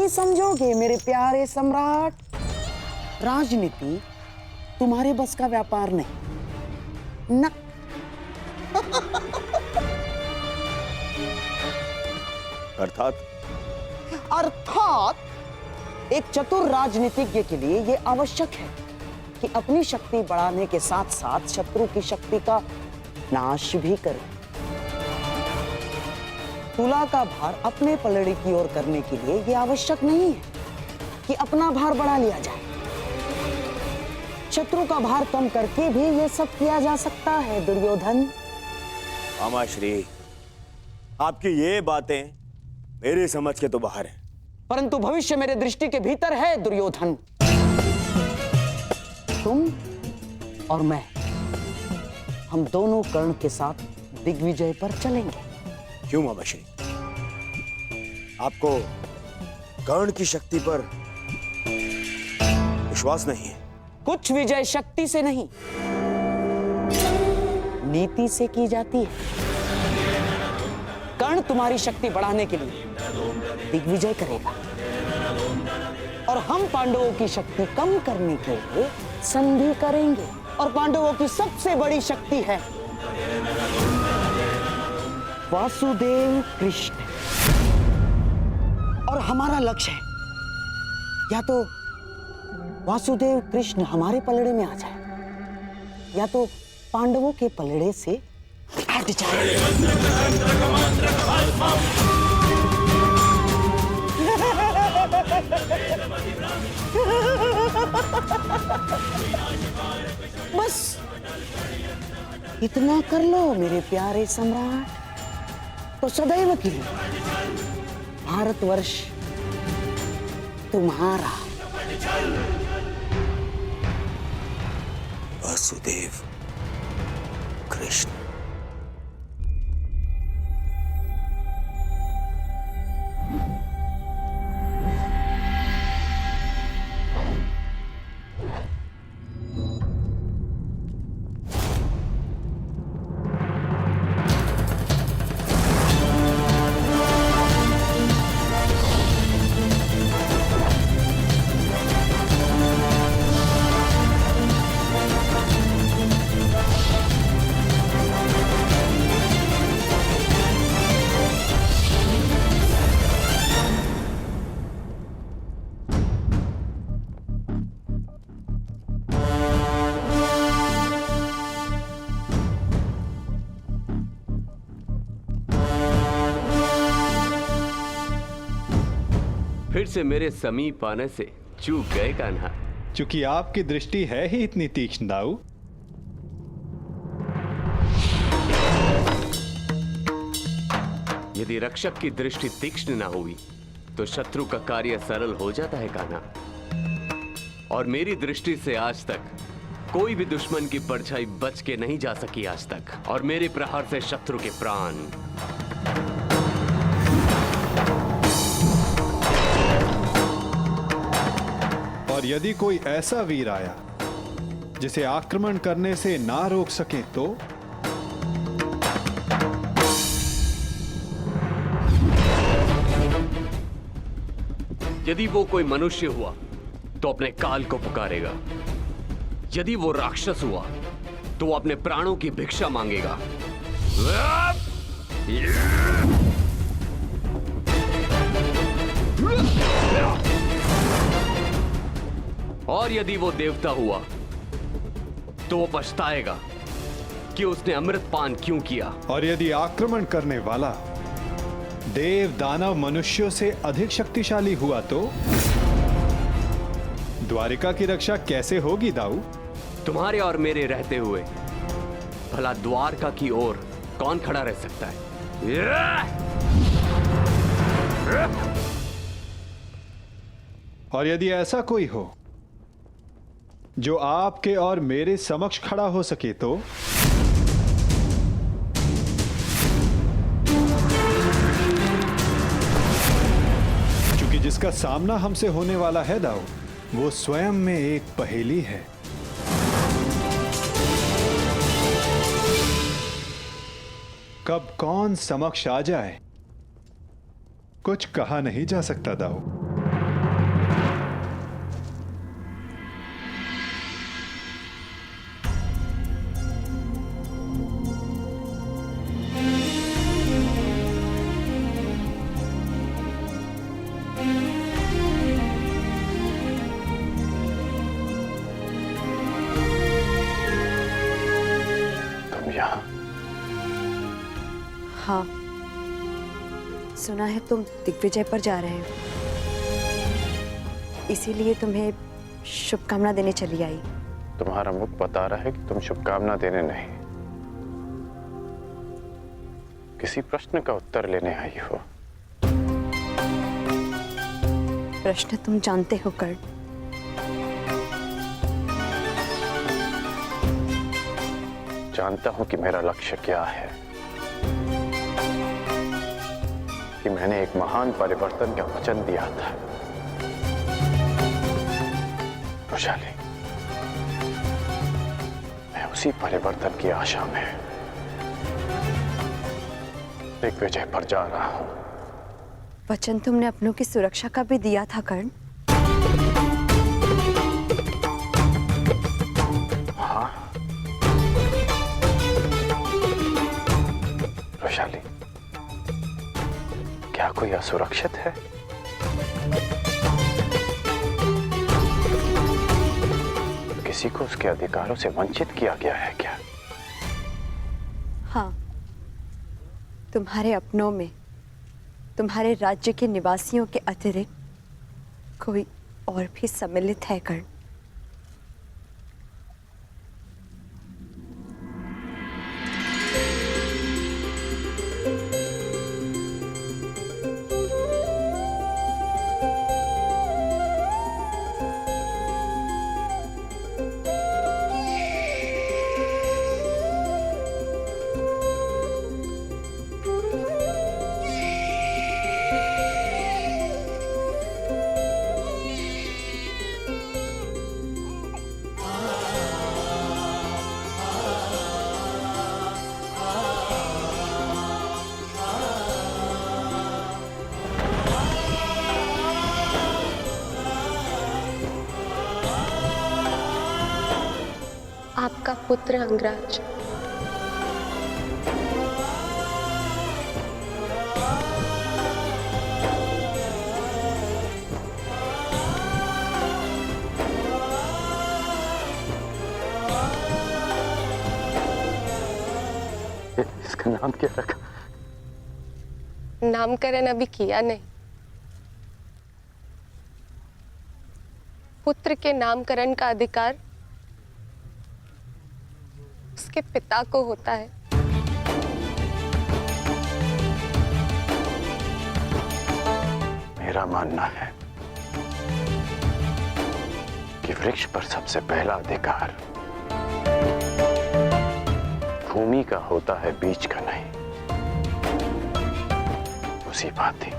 नहीं समझोगे मेरे प्यारे सम्राट? राजनीति तुम्हारे बस का व्यापार नहीं ना। अर्थात एक चतुर राजनीतिज्ञ के लिए यह आवश्यक है कि अपनी शक्ति बढ़ाने के साथ साथ शत्रु की शक्ति का नाश भी करे। तुला का भार अपने पलड़े की ओर करने के लिए यह आवश्यक नहीं है कि अपना भार बढ़ा लिया जाए। शत्रु का भार कम करके भी यह सब किया जा सकता है दुर्योधन। मामाश्री, आपकी ये बातें मेरी समझ के तो बाहर है। परंतु भविष्य मेरे दृष्टि के भीतर है दुर्योधन। तुम और मैं, हम दोनों कर्ण के साथ दिग्विजय पर चलेंगे। क्यों मामाश्री, आपको कर्ण की शक्ति पर विश्वास नहीं है? कुछ विजय शक्ति से नहीं, नीति से की जाती है। कर्ण तुम्हारी शक्ति बढ़ाने के लिए दिग्विजय करेगा और हम पांडवों की शक्ति कम करने के लिए संधि करेंगे। और पांडवों की सबसे बड़ी शक्ति है वासुदेव कृष्ण, और हमारा लक्ष्य है या तो वासुदेव कृष्ण हमारे पलड़े में आ जाए या तो पांडवों के पलड़े से हट जाए। बस इतना कर लो मेरे प्यारे सम्राट, तो सदैव के लिए भारतवर्ष तुम्हारा। वासुदेव कृष्ण। फिर से मेरे समीप आने से चूक गए कान्हा। चूंकि आपकी दृष्टि है ही इतनी तीक्ष्ण दाऊ। यदि रक्षक की दृष्टि तीक्ष्ण ना हुई तो शत्रु का कार्य सरल हो जाता है कान्हा। और मेरी दृष्टि से आज तक कोई भी दुश्मन की परछाई बच के नहीं जा सकी आज तक, और मेरे प्रहार से शत्रु के प्राण। और यदि कोई ऐसा वीर आया जिसे आक्रमण करने से ना रोक सके तो? यदि वो कोई मनुष्य हुआ तो अपने काल को पुकारेगा। यदि वो राक्षस हुआ तो वो अपने प्राणों की भिक्षा मांगेगा। और यदि वो देवता हुआ तो वो पछताएगा कि उसने अमृत पान क्यों किया। और यदि आक्रमण करने वाला देव दानव मनुष्यों से अधिक शक्तिशाली हुआ तो? द्वारिका की रक्षा कैसे होगी दाऊ? तुम्हारे और मेरे रहते हुए भला द्वारका की ओर कौन खड़ा रह सकता है? और यदि ऐसा कोई हो जो आपके और मेरे समक्ष खड़ा हो सके तो? क्योंकि जिसका सामना हमसे होने वाला है दाऊ, वो स्वयं में एक पहेली है। कब कौन समक्ष आ जाए कुछ कहा नहीं जा सकता दाऊ। हाँ, सुना है तुम दिग्विजय पर जा रहे हो, इसीलिए तुम्हें शुभकामना देने चली आई। तुम्हारा मुख बता रहा है कि तुम शुभकामना देने नहीं, किसी प्रश्न का उत्तर लेने आई हो। प्रश्न तुम जानते हो कर्ण। जानता हूं कि मेरा लक्ष्य क्या है, कि मैंने एक महान परिवर्तन का वचन दिया था। वैशाली, मैं उसी परिवर्तन की आशा में दिग्विजय पर जा रहा हूं। वचन तुमने अपनों की सुरक्षा का भी दिया था कर्ण। हाँ वैशाली, क्या कोई असुरक्षित है? किसी को उसके अधिकारों से वंचित किया गया है क्या? हाँ, तुम्हारे अपनों में तुम्हारे राज्य के निवासियों के अतिरिक्त कोई और भी सम्मिलित है कर्ण। आपका पुत्र अंगराज। इसका नाम क्या रखा? नामकरण अभी किया नहीं। पुत्र के नामकरण का अधिकार उसके पिता को होता है। मेरा मानना है कि वृक्ष पर सबसे पहला अधिकार भूमि का होता है, बीज का नहीं। उसी बात ही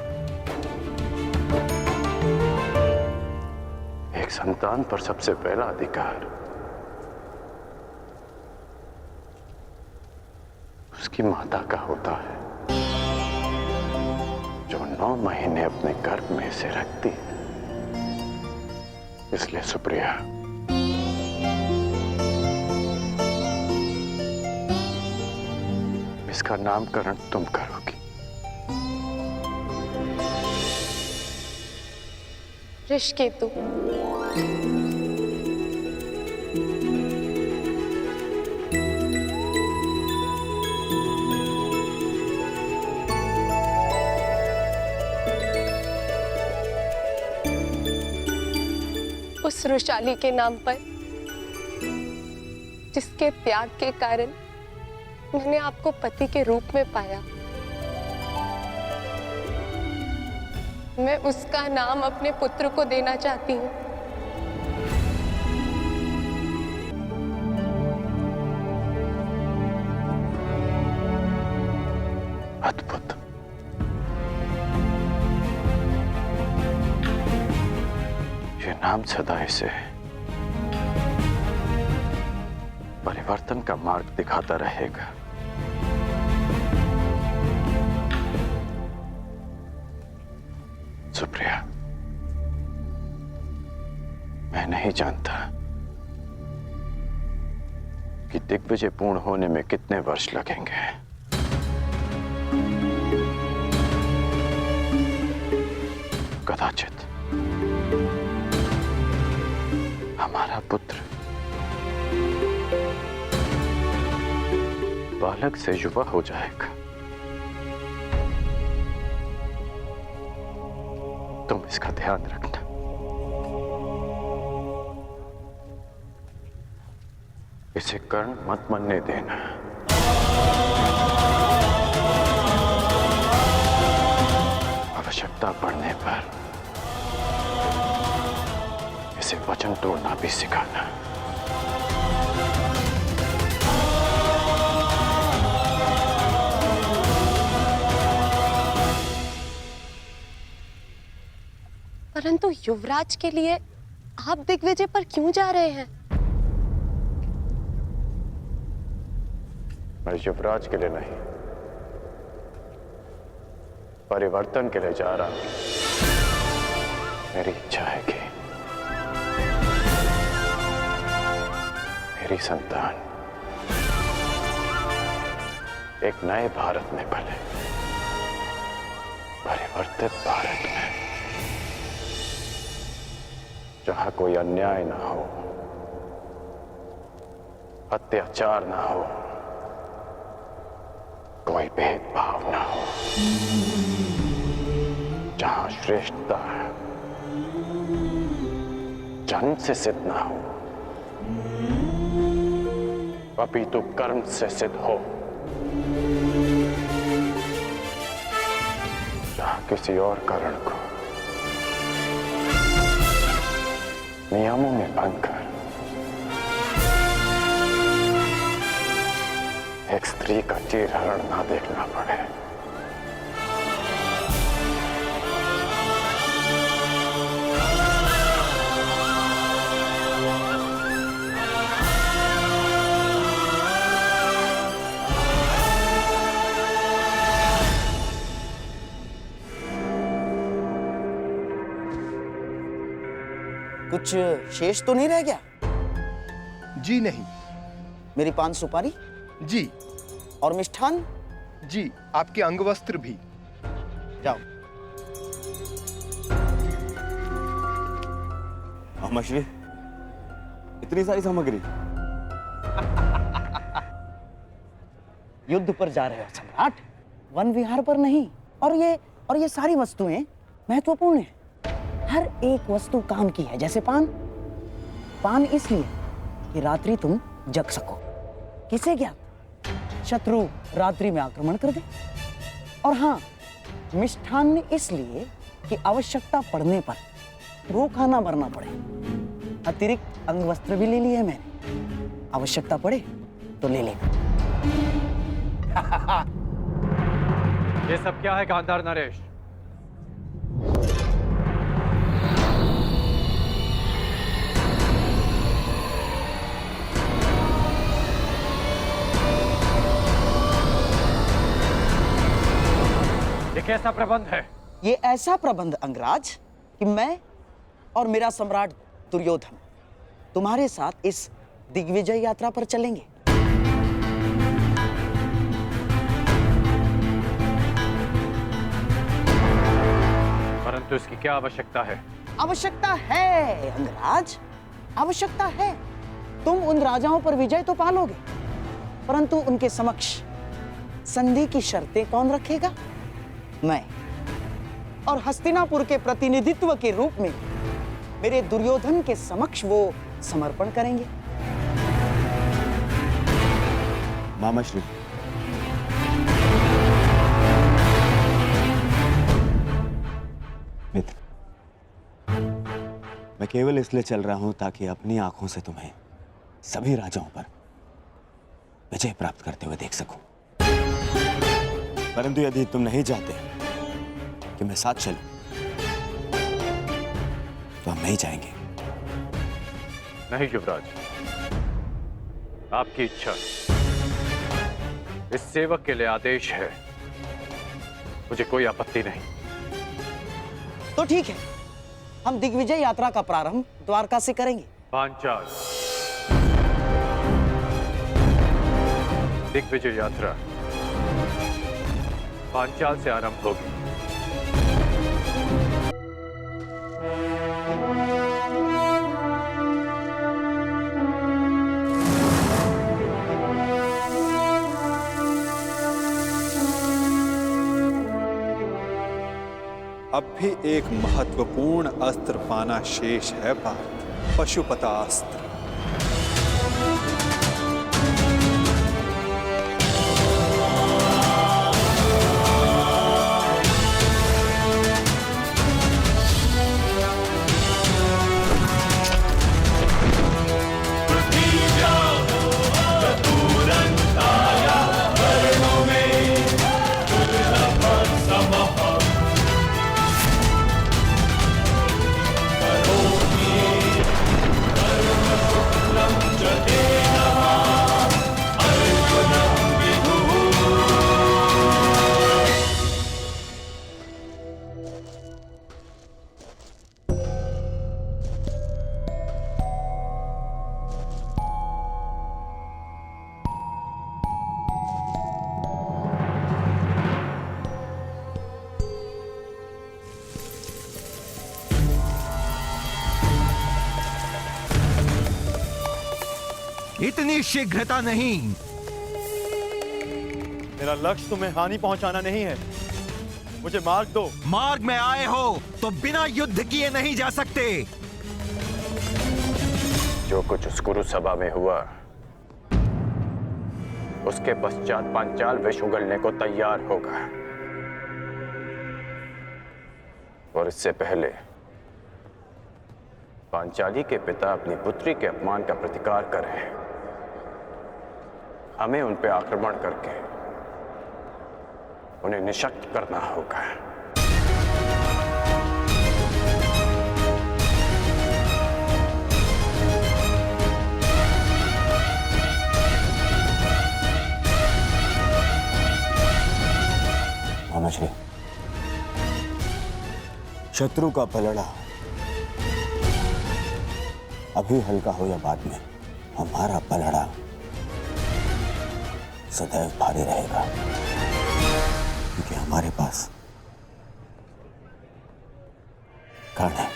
एक संतान पर सबसे पहला अधिकार उसकी माता का होता है, जो 9 महीने अपने गर्भ में से रखती है। इसलिए सुप्रिया, इसका नामकरण तुम करोगी। ऋषिकेतु। उस वृषाली के नाम पर जिसके त्याग के कारण मैंने आपको पति के रूप में पाया, मैं उसका नाम अपने पुत्र को देना चाहती हूँ। अद्भुत। ये नाम सदा इसे परिवर्तन का मार्ग दिखाता रहेगा। सुप्रिया, मैं नहीं जानता कि दिग्विजय पूर्ण होने में कितने वर्ष लगेंगे, कदाचित हमारा पुत्र बालक से युवा हो जाएगा। तुम इसका ध्यान रखना। इसे कर्ण मत मनने देना। आवश्यकता पड़ने पर इसे वचन तोड़ना भी सिखाना। परंतु युवराज के लिए आप दिग्विजय पर क्यों जा रहे हैं? मैं युवराज के लिए नहीं, परिवर्तन के लिए जा रहा हूं। मेरी इच्छा है कि मेरी संतान एक नए भारत में पले, परिवर्तित भारत में, जहां कोई अन्याय ना हो, अत्याचार ना हो, कोई भेदभाव ना हो, जहां श्रेष्ठता जन्म से सिद्ध ना हो, अपितु कर्म से सिद्ध हो, जहां किसी और कारण को नियमों में भंग कर एक स्त्री का चीरहरण ना देखना पड़े। कुछ शेष तो नहीं रह गया? जी नहीं। मेरी पान सुपारी जी और मिष्ठान? जी, आपके अंगवस्त्र भी। जाओ। मामाश्री, इतनी सारी सामग्री? युद्ध पर जा रहे हो सम्राट, वन विहार पर नहीं। और ये सारी वस्तुएं महत्वपूर्ण हैं। हर एक वस्तु काम की है। जैसे पान इसलिए कि रात्रि तुम जग सको। किसे ज्ञात शत्रु रात्रि में आक्रमण कर दे। और हाँ, मिष्ठान इसलिए कि आवश्यकता पड़ने पर भूखा ना मरना पड़े। अतिरिक्त अंगवस्त्र भी ले लिए मैंने, आवश्यकता पड़े तो ले लेना। ये सब क्या है गांधार नरेश? ये कैसा प्रबंध है? ये ऐसा प्रबंध अंगराज कि मैं और मेरा सम्राट दुर्योधन तुम्हारे साथ इस दिग्विजय यात्रा पर चलेंगे। परंतु इसकी क्या आवश्यकता है? आवश्यकता है अंगराज, आवश्यकता है। तुम उन राजाओं पर विजय तो पालोगे, परंतु उनके समक्ष संधि की शर्तें कौन रखेगा? मैं। और हस्तिनापुर के प्रतिनिधित्व के रूप में मेरे दुर्योधन के समक्ष वो समर्पण करेंगे। मामाश्री, मित्र, मैं केवल इसलिए चल रहा हूं ताकि अपनी आंखों से तुम्हें सभी राजाओं पर विजय प्राप्त करते हुए देख सकूं। परंतु यदि तुम नहीं चाहते कि मैं साथ चलूं, तो हम नहीं जाएंगे। नहीं युवराज, आपकी इच्छा, इस सेवक के लिए आदेश है, मुझे कोई आपत्ति नहीं। तो ठीक है, हम दिग्विजय यात्रा का प्रारंभ द्वारका से करेंगे। पांचाल दिग्विजय यात्रा पांचाल से आरंभ होगी। अब भी एक महत्वपूर्ण अस्त्र पाना शेष है पार्थ, पशुपतास्त्र। इतनी शीघ्रता नहीं। मेरा लक्ष्य तुम्हें हानि पहुंचाना नहीं है, मुझे मार्ग दो। मार्ग में आए हो तो बिना युद्ध किए नहीं जा सकते। जो कुछ उस कुरु सभा में हुआ, उसके पश्चात पांचाल विष उगलने को तैयार होगा, और इससे पहले पांचाली के पिता अपनी पुत्री के अपमान का प्रतिकार करें। हमें उन पे आक्रमण करके उन्हें निशक्त करना होगा। मामाश्री, शत्रु का पलड़ा अभी हल्का हो या बाद में, हमारा पलड़ा सदैव भारी रहेगा, क्योंकि हमारे पास कर्ण है।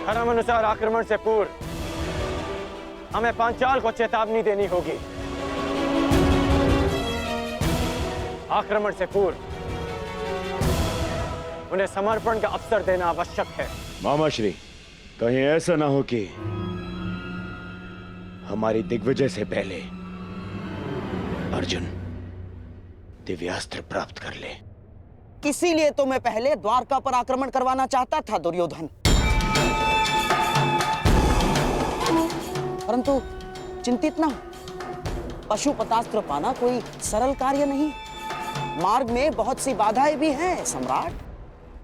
धर्म अनुसार आक्रमण से पूर्व हमें पांचाल को चेतावनी देनी होगी। आक्रमण से पूर्व उन्हें समर्पण का अवसर देना आवश्यक है। मामाश्री, कहीं ऐसा ना हो कि हमारी दिग्विजय से पहले अर्जुन दिव्यास्त्र प्राप्त कर ले। इसीलिए तो मैं पहले द्वारका पर आक्रमण करवाना चाहता था दुर्योधन, परंतु चिंतित ना हो, पशुपतास्त्र पाना कोई सरल कार्य नहीं। मार्ग में बहुत सी बाधाएं भी हैं सम्राट।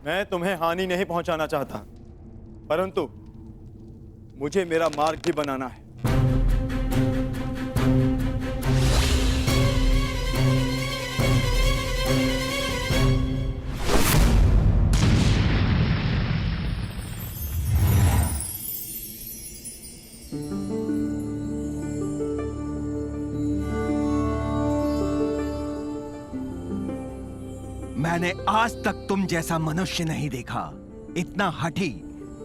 मैं तुम्हें हानि नहीं पहुंचाना चाहता, परंतु मुझे मेरा मार्ग भी बनाना है। मैंने आज तक तुम जैसा मनुष्य नहीं देखा, इतना हठी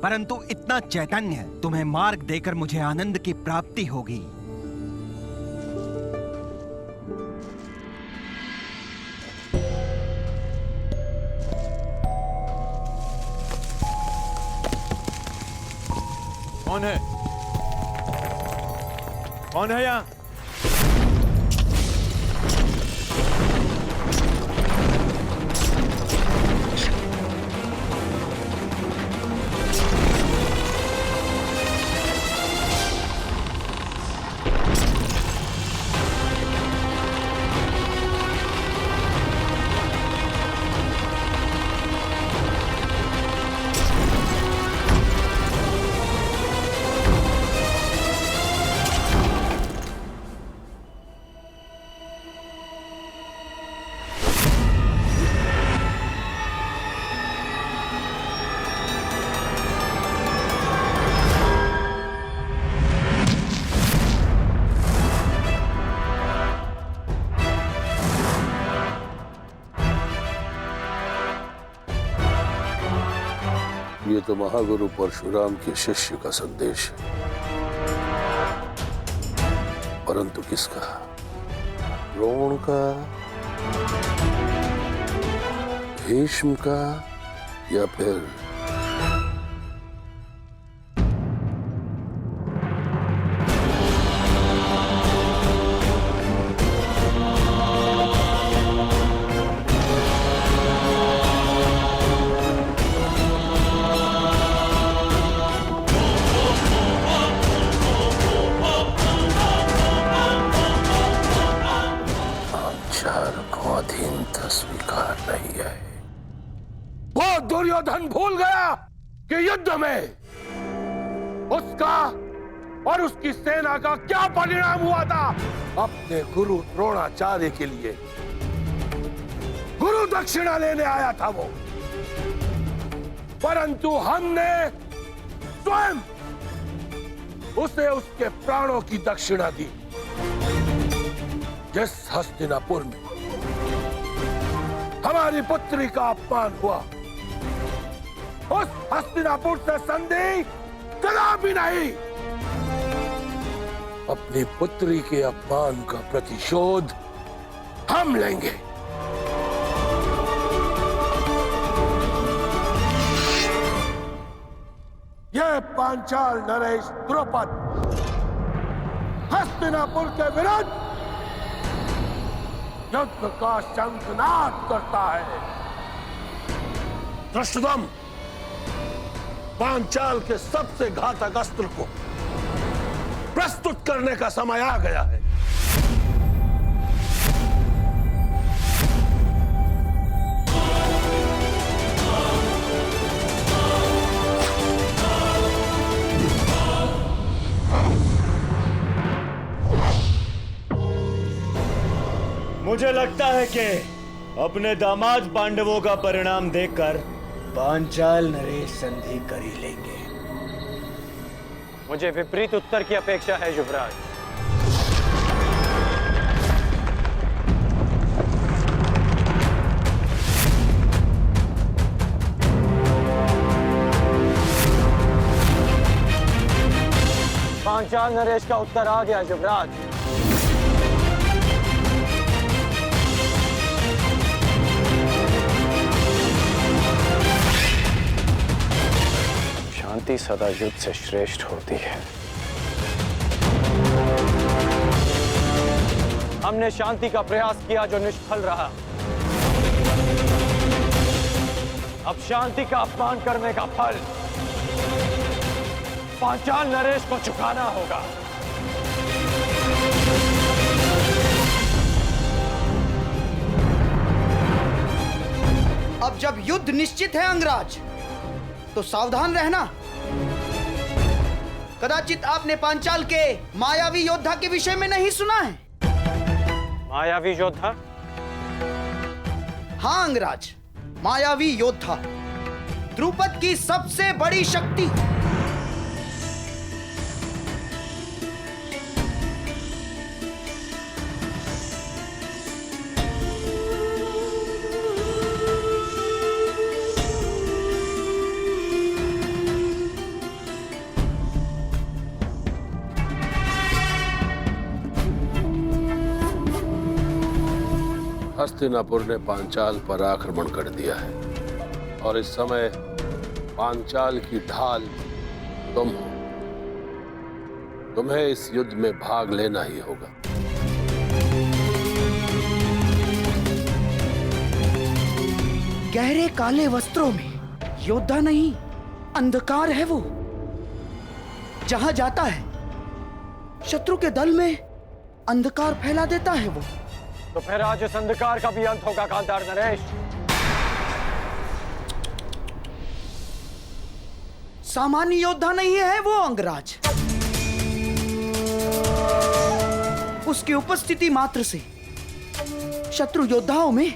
परंतु इतना चैतन्य। तुम्हें मार्ग देकर मुझे आनंद की प्राप्ति होगी। कौन है? कौन है यहाँ? ये तो महागुरु परशुराम के शिष्य का संदेश है, परंतु किसका? द्रोण का, भीष्म का, या फिर को अधीनता स्वीकार नहीं है। वो दुर्योधन भूल गया कि युद्ध में उसका और उसकी सेना का क्या परिणाम हुआ था। अपने गुरु द्रोणाचार्य के लिए गुरु दक्षिणा लेने आया था वो, परंतु हमने स्वयं उसे उसके प्राणों की दक्षिणा दी। जिस हस्तिनापुर में हमारी पुत्री का अपमान हुआ, उस हस्तिनापुर से संधि कदापि नहीं। अपनी पुत्री के अपमान का प्रतिशोध हम लेंगे। यह पांचाल नरेश द्रुपद हस्तिनापुर के विरुद्ध युद्ध का शंखनाद करता है। धृष्टद्युम्न, पांचाल के सबसे घातक अस्त्र को प्रस्तुत करने का समय आ गया है। मुझे लगता है कि अपने दामाद पांडवों का परिणाम देखकर पांचाल नरेश संधि कर ही लेंगे। मुझे विपरीत उत्तर की अपेक्षा है युवराज। पांचाल नरेश का उत्तर आ गया युवराज। शांति सदा युद्ध से श्रेष्ठ होती है। हमने शांति का प्रयास किया जो निष्फल रहा। अब शांति का अपमान करने का फल पांचाल नरेश को चुकाना होगा। अब जब युद्ध निश्चित है अंगराज, तो सावधान रहना। कदाचित आपने पांचाल के मायावी योद्धा के विषय में नहीं सुना है। मायावी योद्धा? हाँ अंगराज, मायावी योद्धा, द्रुपद की सबसे बड़ी शक्ति। हस्तिनापुर ने पांचाल पर आक्रमण कर दिया है और इस समय पांचाल की ढाल तुम हो। तुम्हें इस युद्ध में भाग लेना ही होगा। गहरे काले वस्त्रों में योद्धा नहीं, अंधकार है वो। जहां जाता है शत्रु के दल में अंधकार फैला देता है वो। तो फिर आज इस अंधकार का भी अंत होगा गांधार नरेश। सामान्य योद्धा नहीं है वो अंगराज। उसकी उपस्थिति मात्र से शत्रु योद्धाओं में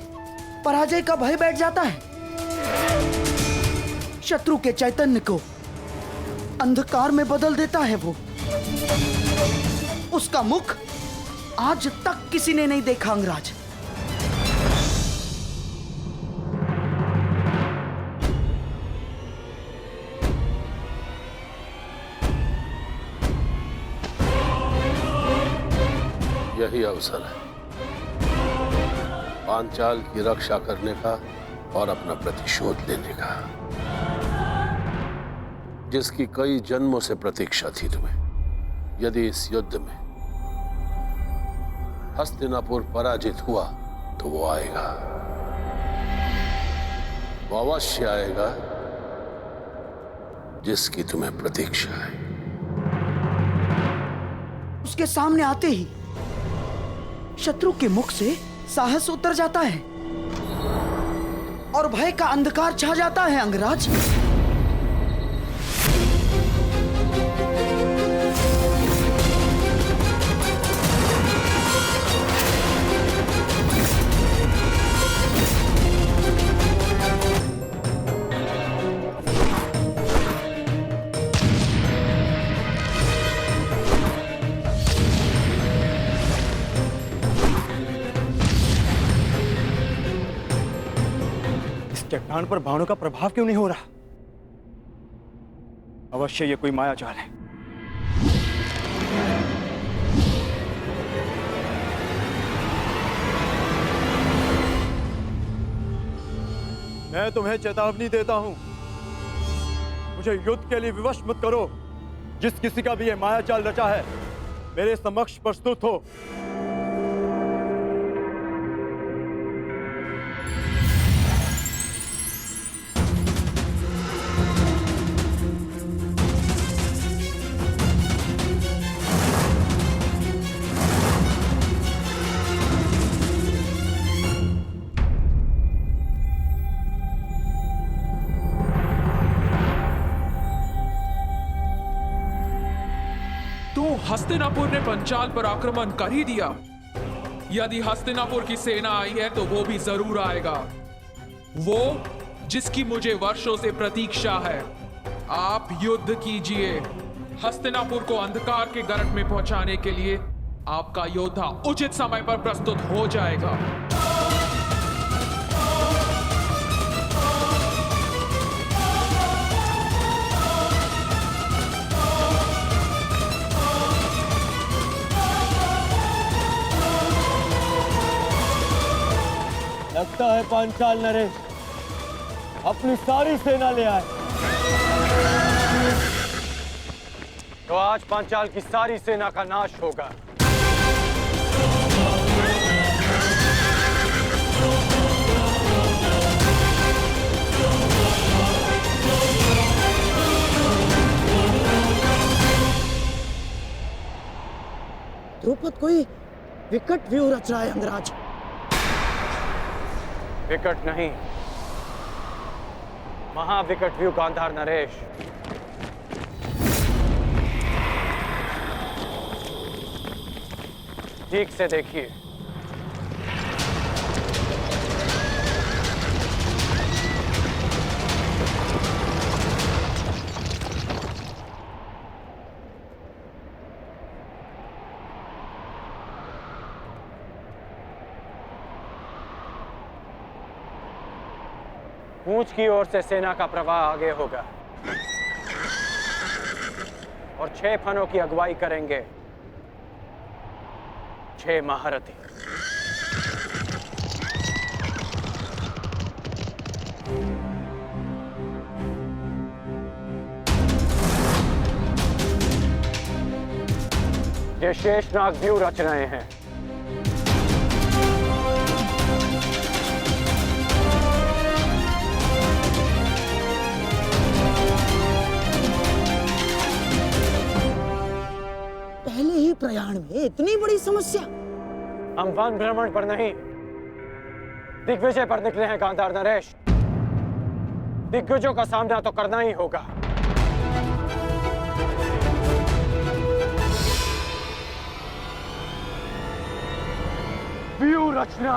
पराजय का भय बैठ जाता है। शत्रु के चैतन्य को अंधकार में बदल देता है वो। उसका मुख आज तक किसी ने नहीं देखा अंगराज। यही अवसर है पांचाल की रक्षा करने का और अपना प्रतिशोध लेने का, जिसकी कई जन्मों से प्रतीक्षा थी तुम्हें। यदि इस युद्ध में हस्तिनापुर पराजित हुआ तो वो आएगा, वो अवश्य आएगा जिसकी तुम्हें प्रतीक्षा है। उसके सामने आते ही शत्रु के मुख से साहस उतर जाता है और भय का अंधकार छा जाता है अंगराज। चट्टान पर बाणों का प्रभाव क्यों नहीं हो रहा? अवश्य ये कोई माया जाल है। मैं तुम्हें चेतावनी देता हूं, मुझे युद्ध के लिए विवश मत करो। जिस किसी का भी ये माया जाल रचा है, मेरे समक्ष प्रस्तुत हो। हस्तिनापुर ने पंचाल पर आक्रमण कर ही दिया। यदि हस्तिनापुर की सेना आई है तो वो भी जरूर आएगा, वो जिसकी मुझे वर्षों से प्रतीक्षा है। आप युद्ध कीजिए। हस्तिनापुर को अंधकार के गर्त में पहुंचाने के लिए आपका योद्धा उचित समय पर प्रस्तुत हो जाएगा। लगता है पांचाल नरेश अपनी सारी सेना ले आए। तो आज पांचाल की सारी सेना का नाश होगा। द्रौपद कोई विकट व्यूह रच रहा है अंगराज। विकट नहीं, महाविकट व्यू गांधार नरेश। ठीक से देखिए। पूंछ की ओर से सेना का प्रवाह आगे होगा और 6 फनों की अगुवाई करेंगे 6 महारथी। ये शेषनाग व्यूह रच रहे हैं। पहले ही प्रयाण में इतनी बड़ी समस्या। हम वन भ्रमण पर नहीं, दिग्विजय पर निकले हैं गांधार नरेश। दिग्विजयों का सामना तो करना ही होगा। व्यूह रचना।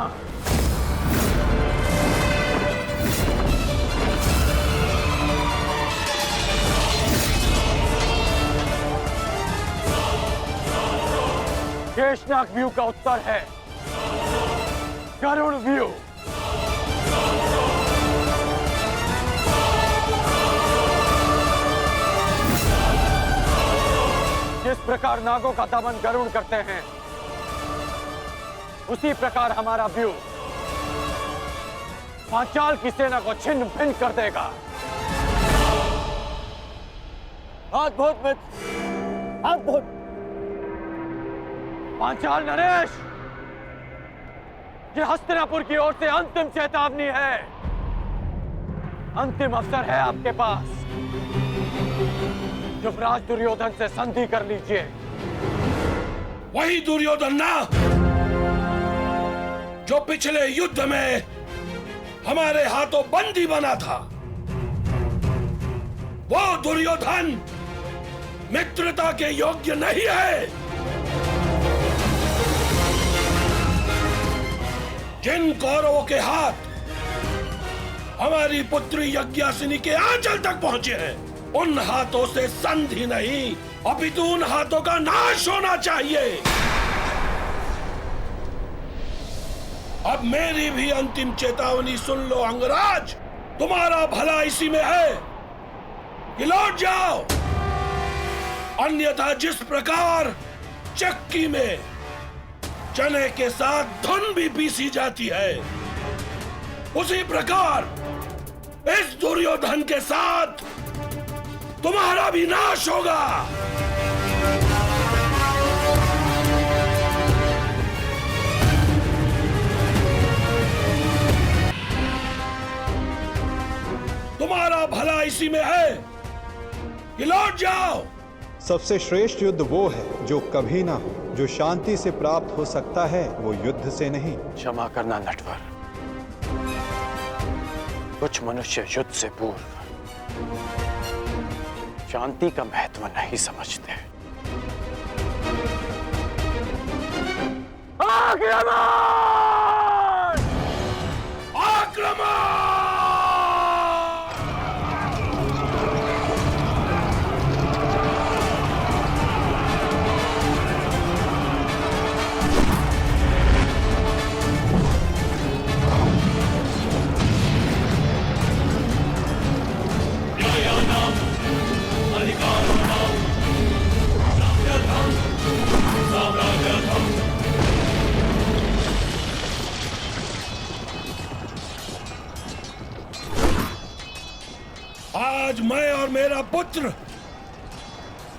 शेषनाग व्यू का उत्तर है गरुड़ व्यू। जिस प्रकार नागों का दमन गरुड़ करते हैं, उसी प्रकार हमारा व्यूह पांचाल की सेना को छिन्न भिन्न कर देगा। अद्भुत मित्र, अद्भुत। पांचाल नरेश, ये हस्तिनापुर की ओर से अंतिम चेतावनी है। अंतिम अवसर है आपके पास। युवराज दुर्योधन से संधि कर लीजिए। वही दुर्योधन ना जो पिछले युद्ध में हमारे हाथों बंदी बना था। वो दुर्योधन मित्रता के योग्य नहीं है। जिन कौरवों के हाथ हमारी पुत्री यज्ञासिनी के आंचल तक पहुंचे हैं, उन हाथों से संधि नहीं अपितु उन हाथों का नाश होना चाहिए। अब मेरी भी अंतिम चेतावनी सुन लो अंगराज। तुम्हारा भला इसी में है कि लौट जाओ, अन्यथा जिस प्रकार चक्की में चने के साथ धुन भी पीसी जाती है, उसी प्रकार इस दुर्योधन के साथ तुम्हारा भी नाश होगा। तुम्हारा भला इसी में है कि लौट जाओ। सबसे श्रेष्ठ युद्ध वो है जो कभी ना हो। जो शांति से प्राप्त हो सकता है वो युद्ध से नहीं। क्षमा करना नटवर, कुछ मनुष्य युद्ध से पूर्व शांति का महत्व नहीं समझते। आक्रमण! आक्रमण! आज मैं और मेरा पुत्र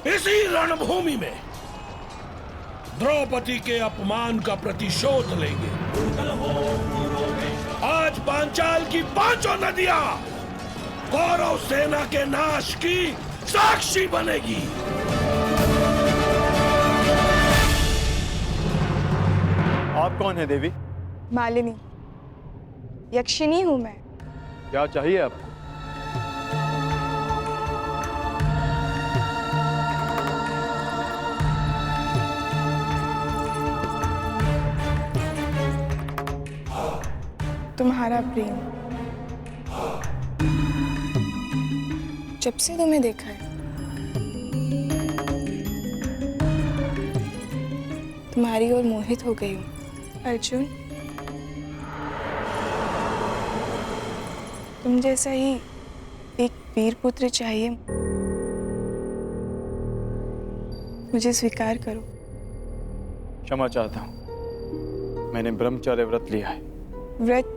इसी रणभूमि में द्रौपदी के अपमान का प्रतिशोध लेंगे। आज पांचाल की पांचों नदियां कौरव सेना के नाश की साक्षी बनेगी। आप कौन है देवी? मालिनी, यक्षिणी हूं मैं। क्या चाहिए आपको? तुम्हारा प्रेम। जब से तुम्हें देखा है, तुम्हारी ओर मोहित हो गई हूँ। अर्जुन, तुम जैसा ही एक वीर पुत्र चाहिए। मुझे स्वीकार करो। क्षमा चाहता हूँ, मैंने ब्रह्मचर्य व्रत लिया है। व्रत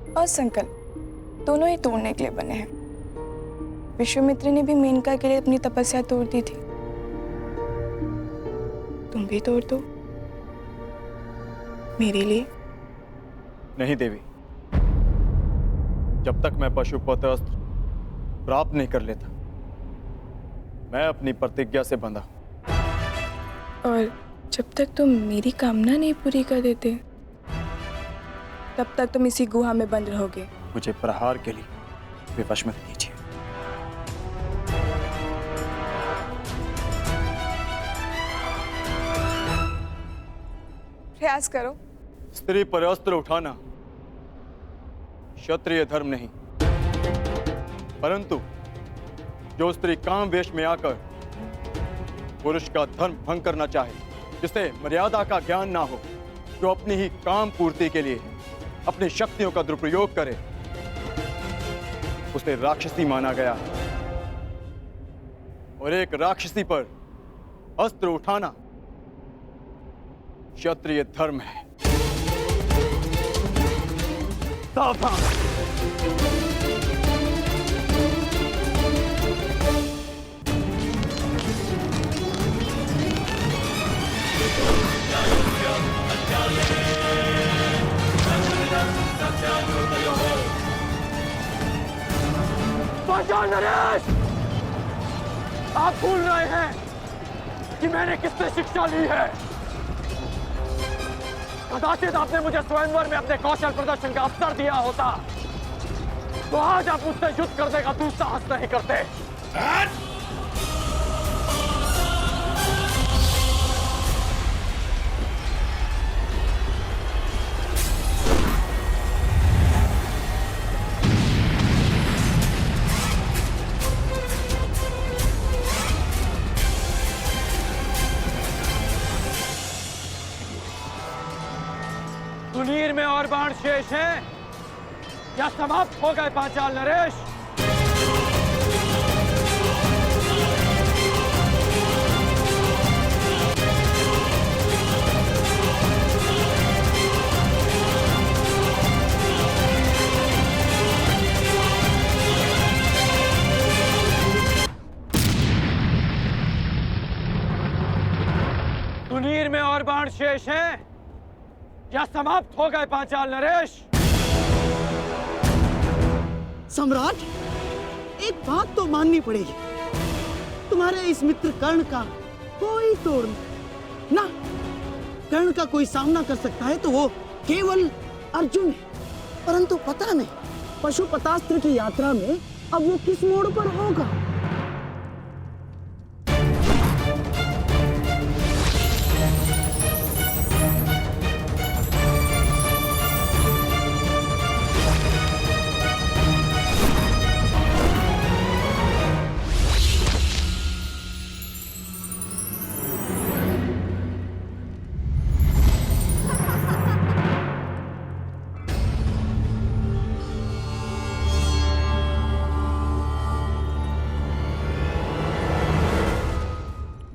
और संकल्प दोनों ही तोड़ने के लिए बने हैं। विश्वामित्र ने भी मेनका के लिए अपनी तपस्या तोड़ दी थी। तुम भी तोड़ दो मेरे लिए। नहीं देवी, जब तक मैं पशुपत अस्त्र प्राप्त नहीं कर लेता, मैं अपनी प्रतिज्ञा से बंधा। और जब तक तुम मेरी कामना नहीं पूरी कर देते, तब तक तुम इसी गुहा में बंद रहोगे। मुझे प्रहार के लिए विवश मत कीजिए। प्रयास करो। स्त्री पर अस्त्र उठाना क्षत्रिय धर्म नहीं, परंतु जो स्त्री काम वेश में आकर पुरुष का धर्म भंग करना चाहे, जिसे मर्यादा का ज्ञान ना हो, जो अपनी ही काम पूर्ति के लिए अपनी शक्तियों का दुरुपयोग करे, उसे राक्षसी माना गया। और एक राक्षसी पर अस्त्र उठाना क्षत्रिय धर्म है। सावधान। पहचान नरेश, आप भूल रहे हैं कि मैंने किससे शिक्षा ली है। कदाचित आपने मुझे स्वयंवर में अपने कौशल प्रदर्शन का अवसर दिया होता तो आज आप मुझसे युद्ध करने का दुस्साहस नहीं करते। तुनीर में और बाण शेष हैं या समाप्त हो गए पांचाल नरेश? तुनीर में और बाण शेष हैं या समाप्त हो गए पांचाल नरेश? सम्राट, एक बात तो माननी पड़ेगी, तुम्हारे इस मित्र कर्ण का कोई तोड़ नहीं ना। कर्ण का कोई सामना कर सकता है तो वो केवल अर्जुन है, परंतु पता नहीं पशुपतास्त्र की यात्रा में अब वो किस मोड़ पर होगा।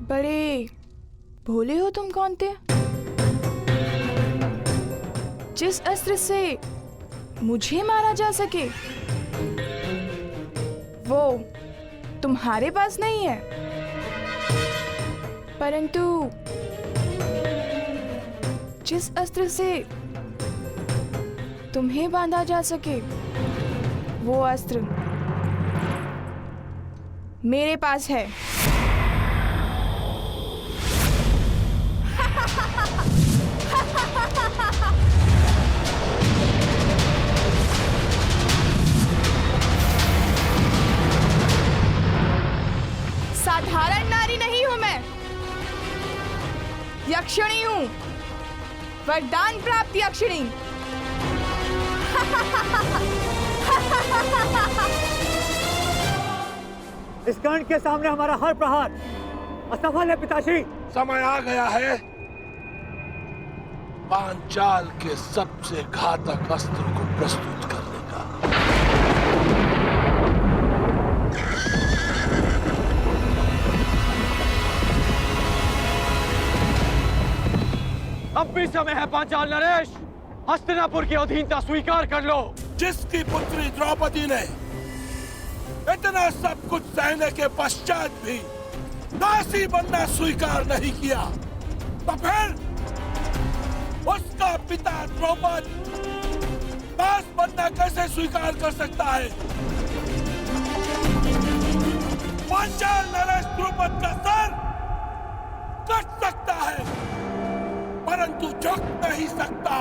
बड़े भोले हो तुम कौनते। जिस अस्त्र से मुझे मारा जा सके वो तुम्हारे पास नहीं है, परंतु जिस अस्त्र से तुम्हें बांधा जा सके वो अस्त्र मेरे पास है। साधारण नारी नहीं हूं मैं, यक्षिणी हूं, वरदान प्राप्त यक्षिणी। इस कर्ण के सामने हमारा हर प्रहार असफल है पिताश्री। समय आ गया है पांचाल के सबसे घातक अस्त्र को प्रस्तुत करने का। अब भी समय है पांचाल नरेश, हस्तिनापुर की अधीनता स्वीकार कर लो। जिसकी पुत्री द्रौपदी ने इतना सब कुछ सहने के पश्चात भी दासी बनना स्वीकार नहीं किया, तो फिर उसका पिता द्रौपद दास बनना कैसे स्वीकार कर सकता है? पांचाल नरेश द्रौपद का सर कट सकता है परंतु झुक नहीं सकता।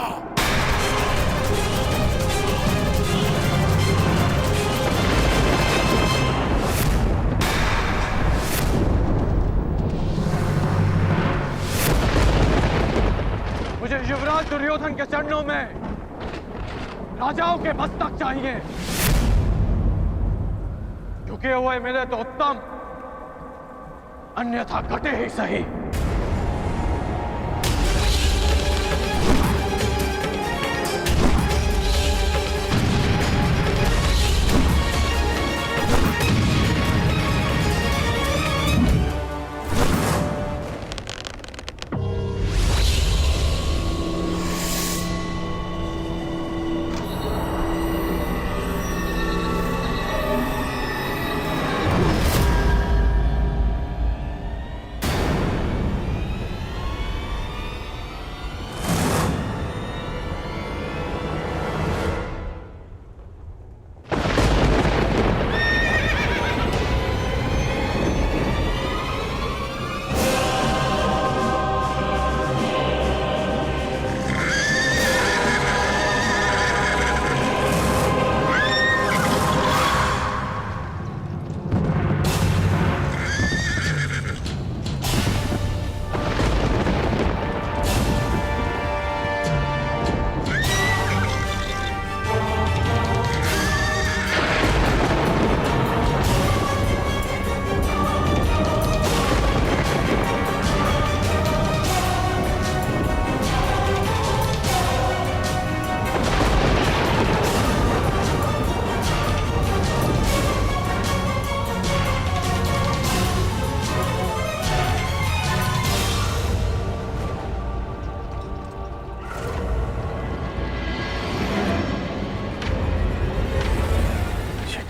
मुझे युवराज दुर्योधन के चरणों में राजाओं के मस्तक चाहिए, झुके हुए मिले तो उत्तम, अन्यथा कटे ही सही।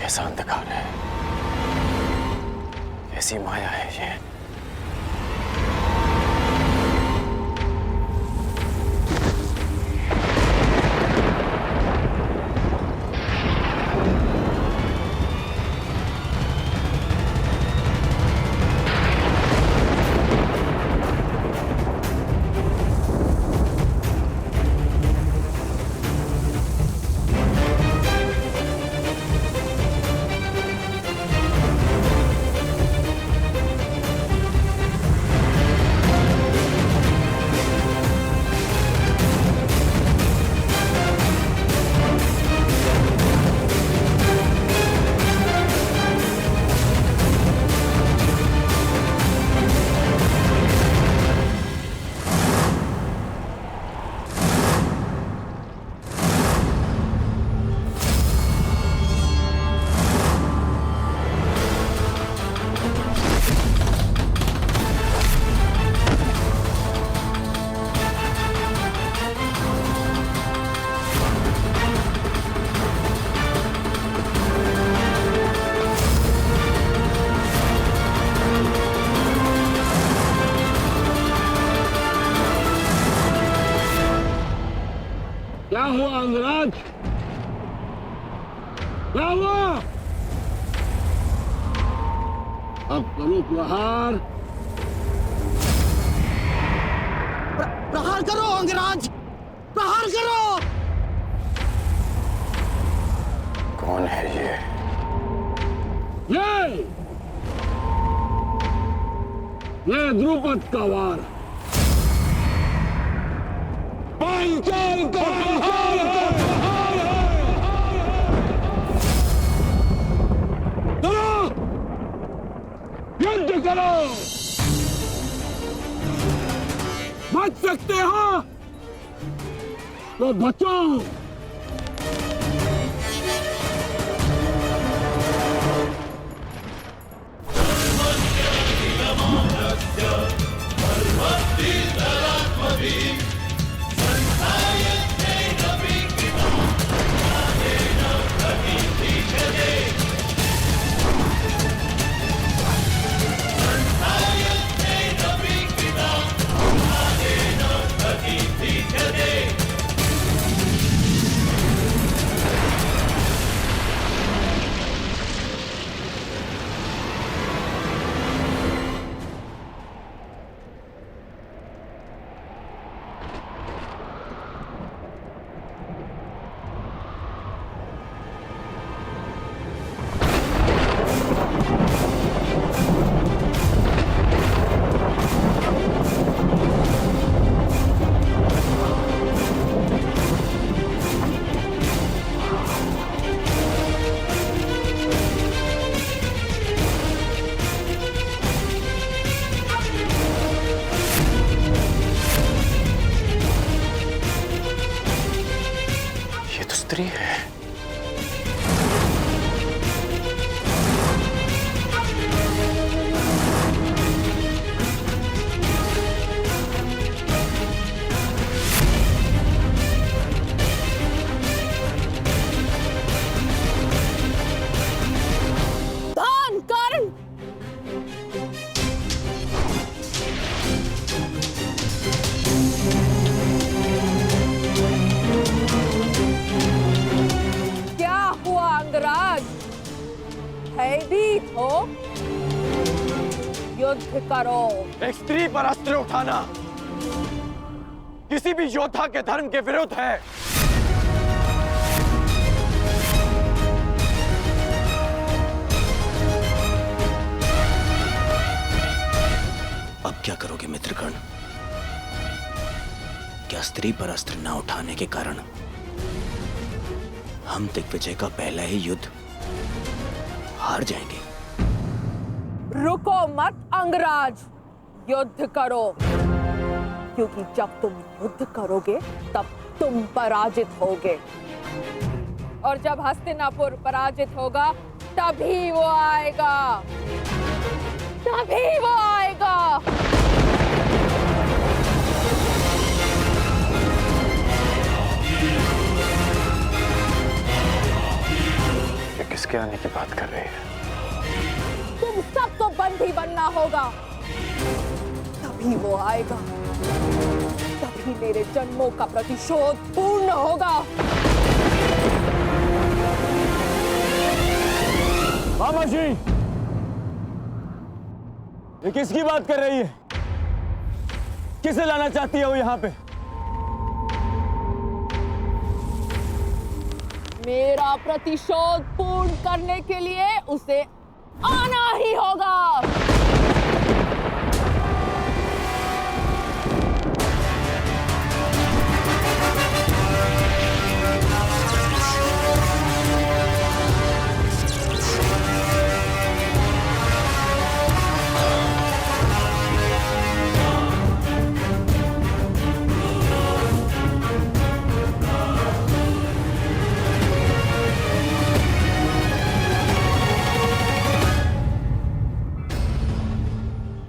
कैसा अंधकार है, कैसी माया है ये। क्या हुआ अंगराज? क्या हुआ? अब करो प्रहार। प्रहार करो अंगराज, प्रहार करो। कौन है ये? ये द्रुपद का वार। पांचाल का प्रहार है। चलो युद्ध करो। बच सकते हो तो बचो। स्त्री है। दान कर्ण भयभीत हो, युद्ध करो। एक स्त्री पर अस्त्र उठाना किसी भी योद्धा के धर्म के विरुद्ध है। अब क्या करोगे मित्रगण? क्या स्त्री पर अस्त्र न उठाने के कारण हम दिग्विजय का पहला ही युद्ध हार जाएंगे? रुको मत अंगराज, युद्ध करो, क्योंकि जब तुम युद्ध करोगे तब तुम पराजित होगे, और जब हस्तिनापुर पराजित होगा तभी वो आएगा, तभी वो आएगा। किसके आने की बात कर रही है? तुम सबको बंदी बनना होगा, तभी वो आएगा, तभी मेरे जन्मों का प्रतिशोध पूर्ण होगा। मामा जी, ये किसकी बात कर रही है? किसे लाना चाहती है वो यहाँ पे? मेरा प्रतिशोध पूर्ण करने के लिए उसे आना ही होगा।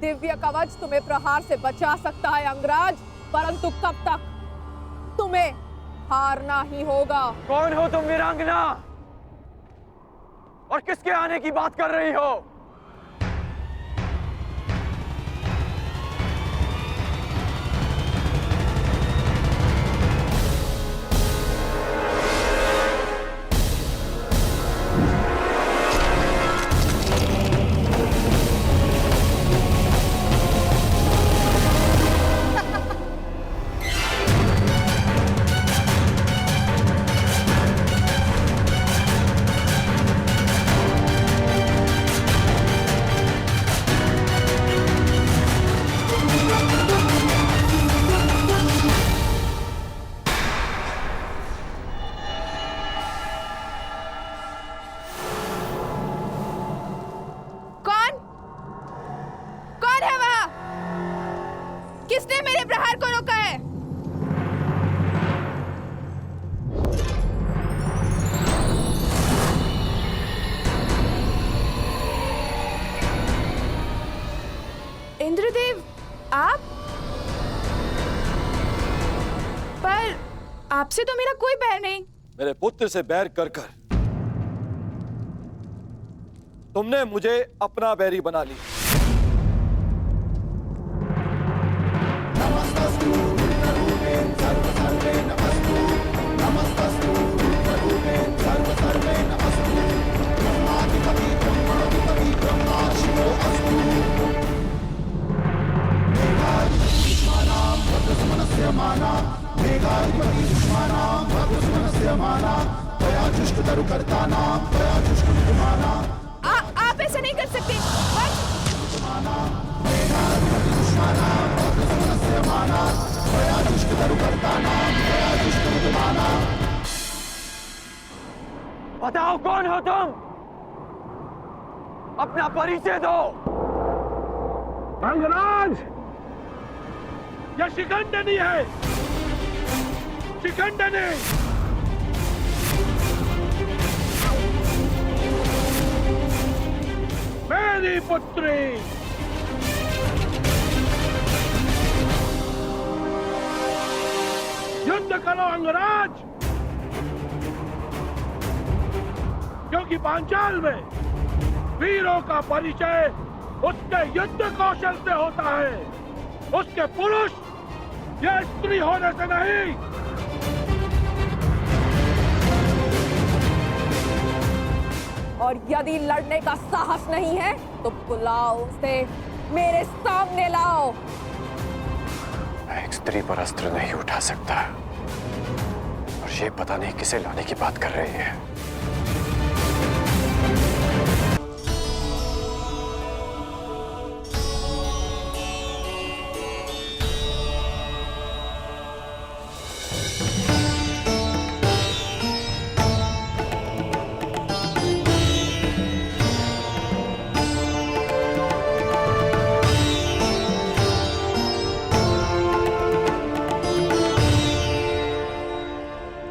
दिव्य कवच तुम्हें प्रहार से बचा सकता है अंगराज, परंतु कब तक? तुम्हें हारना ही होगा। कौन हो तुम वीरांगना? और किसके आने की बात कर रही हो? किसने मेरे प्रहार को रोका है? इंद्रदेव, आप? पर आपसे तो मेरा कोई बैर नहीं। मेरे पुत्र से बैर कर कर तुमने मुझे अपना बैरी बना लिया। आप ऐसा नहीं कर सकते। बताओ कौन हो तुम? अपना परिचय दो। अंगराज, यह शिखंडनी है, शिखंडनी। मेरी पुत्री। युद्ध करो अंगराज, क्योंकि पांचाल में वीरों का परिचय उसके युद्ध कौशल से होता है, उसके पुरुष या स्त्री होने से नहीं। और यदि लड़ने का साहस नहीं है तो बुलाओ उसे, मेरे सामने लाओ। मैं एक स्त्री पर अस्त्र नहीं उठा सकता, और ये पता नहीं किसे लाने की बात कर रही है।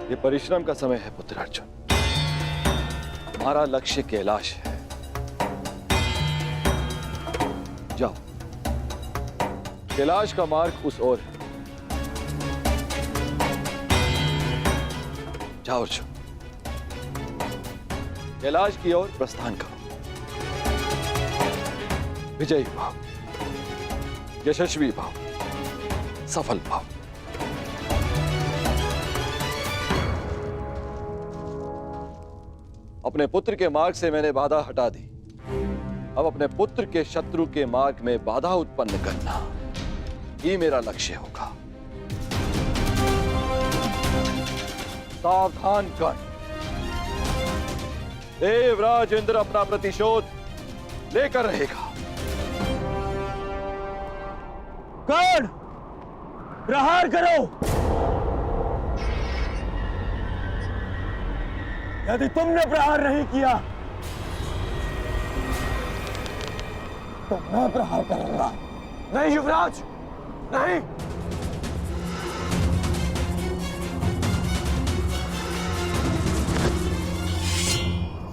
ये परिश्रम का समय है पुत्र अर्जुन। हमारा लक्ष्य कैलाश है। जाओ, कैलाश का मार्ग उस ओर है। जाओ अर्जुन, कैलाश की ओर प्रस्थान करो। विजयी भाव, यशस्वी भाव, सफल भाव। अपने पुत्र के मार्ग से मैंने बाधा हटा दी। अब अपने पुत्र के शत्रु के मार्ग में बाधा उत्पन्न करना ही मेरा लक्ष्य होगा। सावधान कर, देवराज इंद्र अपना प्रतिशोध लेकर रहेगा। कर्ण, प्रहार करो। यदि तुमने प्रहार नहीं किया तो मैं प्रहार करूंगा। नहीं युवराज, नहीं।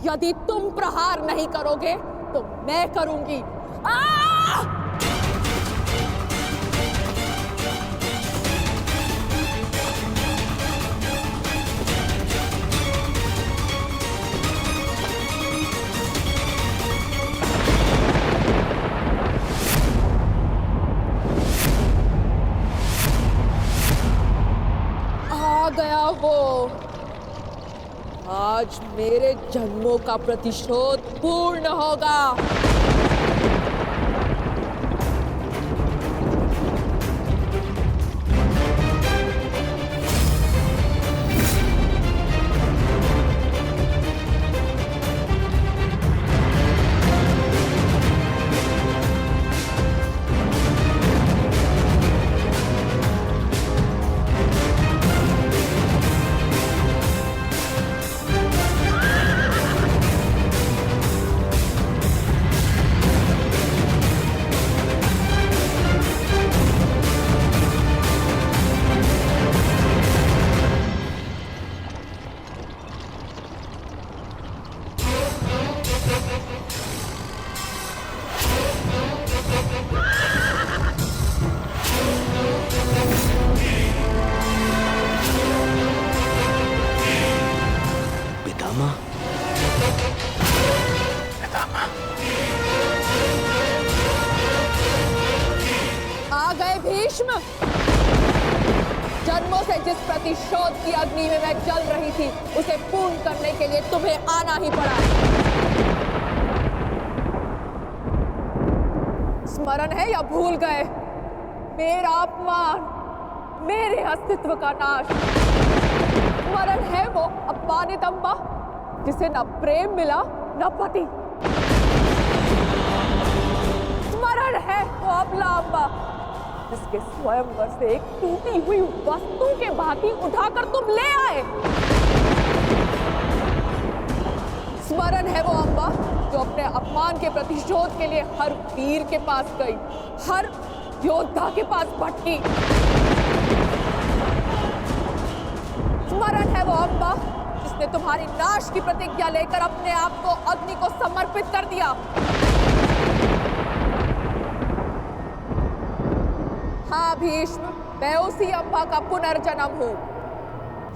यदि तुम प्रहार नहीं करोगे तो मैं करूंगी। आ गया वो। आज मेरे जन्मों का प्रतिशोध पूर्ण होगा। आ गए भीष्म। जन्मों से जिस प्रतिशोध की अग्नि में मैं जल रही थी उसे पूर्ण करने के लिए तुम्हें आना ही पड़ा। स्मरण है या भूल गए? मेरा अपमान, मेरे अस्तित्व का नाश। स्मरण है वो अपमानित अम्बा जिसे न प्रेम मिला न पति। स्मरण है वो अबला अम्बा जिसके स्वयंवर से एक टूटी हुई वस्तु के भांति उठाकर तुम ले आए। स्मरण है वो अम्बा जो अपने अपमान के प्रतिशोध के लिए हर वीर के पास गई, हर योद्धा के पास भटकी। स्मरण है वो अम्बा जिसने तुम्हारी नाश की प्रतिज्ञा लेकर अपने आप को अग्नि को समर्पित कर दिया। हाँ भीष्म, मैं उसी अम्बा का पुनर्जन्म हूँ।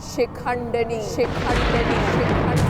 शिखंडिनी, शिखंडिनी, शिखंडिनी।